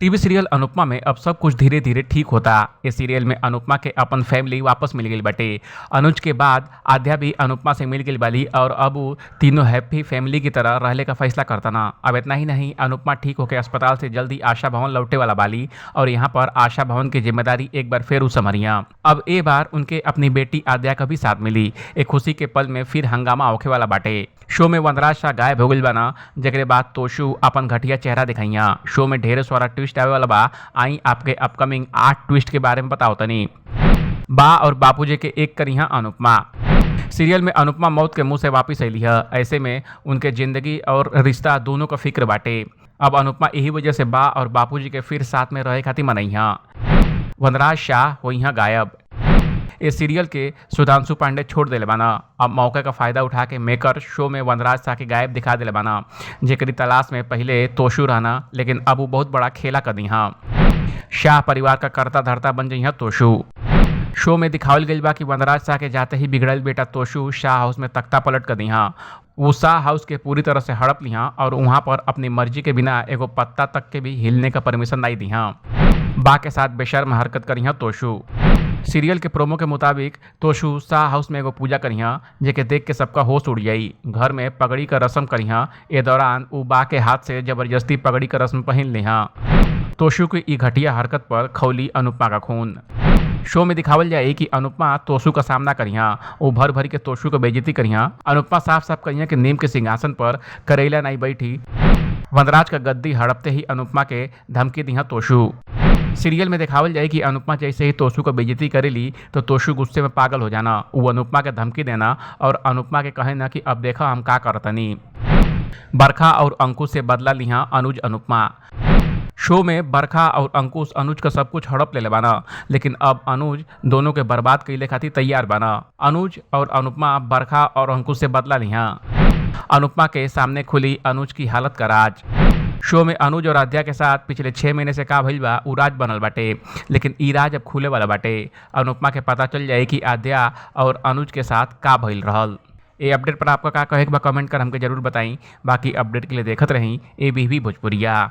TV serial Anupama में अब सब कुछ धीरे धीरे ठीक होता। इस सीरियल में अनुपमा के अपन फैमिली वापस मिल गई बटे। अनुज के बाद आद्या भी अनुपमा से मिल गई बाली और अब वो तीनों हैप्पी फैमिली की तरह रहने का फैसला करता ना। अब इतना ही नहीं, अनुपमा ठीक होकर अस्पताल से जल्दी आशा भवन लौटे वाला बाली और यहाँ पर आशा भवन की जिम्मेदारी एक बार फिर संभरिया। अब ए बार उनके अपनी बेटी आद्या का भी साथ मिली। एक खुशी के पल में फिर हंगामा होखे वाला बाटे। शो में वनराज शाह गायब हो गई बना, जगरे बाद तोशु अपन घटिया चेहरा दिखाइया। शो में ढेर सारा ट्विस्ट आवे वाला बा। आई आपके अपकमिंग 8 ट्विस्ट के बारे में बताओ तनी। बा और बापूजी के एक करिया अनुपमा। सीरियल में अनुपमा मौत के मुंह से वापिस अली है। ऐसे में उनके जिंदगी और रिश्ता दोनों का फिक्र बाटे। अब अनुपमा यही वजह से बा और बापूजी के फिर साथ में रहे खातिर मनैया। वनराज शाह हो यहाँ गायब। इस सीरियल के सुधांशु पांडे छोड़ दिले बाना। अब मौके का फायदा उठा के मेकर शो में वनराज शाह के गायब दिखा दिले बाना, जेकरी तलाश में पहले तोशु रहना, लेकिन अब वो बहुत बड़ा खेला कर दी। शाह परिवार का करता धरता बन जाइ तोशु। शो में दिखावल गई बा कि वनराज शाह के जाते ही बिगड़ल बेटा तोशु शाह हाउस में तख्ता पलट कर दी। वो शाह हाउस के पूरी तरह से हड़प लिया और वहाँ पर अपनी मर्जी के बिना एगो पत्ता तक के भी हिलने का परमिशन नहीं दी। बा के साथ बेशर्म हरकत करी तोशु। सीरियल के प्रोमो के मुताबिक तोशु शाह हाउस में एगो पूजा करिया, जेके देख के सबका होश उड़ जाई। घर में पगड़ी का रस्म करिया। ए दौरान उ बा के हाथ से जबरदस्ती पगड़ी का रस्म पहन लिहा। तोशु की ई घटिया हरकत पर खौली अनुपमा का खून। शो में दिखावल जाए कि अनुपमा तोशु का सामना करिया। वो भर भर के तोशु का बेइज्जती करिया। अनुपमा साफ साफ करिया कि नीम के सिंहासन पर करेला नहीं बैठी। वनराज का गद्दी हड़पते ही अनुपमा के धमकी दिया तोशु। सीरियल में दिखावल जाए कि अनुपमा जैसे ही तोशु को बेइज्जती करेली तो तोशु गुस्से में पागल हो जाना। वो अनुपमा के धमकी देना और अनुपमा के कहे ना कि अब देखा हम का करतनी। बरखा और अंकुश से बदला लिया अनुज अनुपमा। शो में बरखा और अंकुश अनुज का सब कुछ हड़प ले बाना, लेकिन अब अनुज दोनों के बर्बाद कैले खातिर तैयार बना। अनुज और अनुपमा बरखा और अंकुश से बदला लिया। अनुपमा के सामने खुली अनुज की हालत का राज। शो में अनुज और आद्या के साथ पिछले 6 महीने से का भइल बा उ राज बनल बाटे, लेकिन ई राज अब खुले वाला बाटे। अनुपमा के पता चल जाए कि आद्या और अनुज के साथ का भइल रहल। ये अपडेट पर आपका का कहे के बा कमेंट कर हमके जरूर बताई। बाकी अपडेट के लिए देखत रही ABP भोजपुरिया।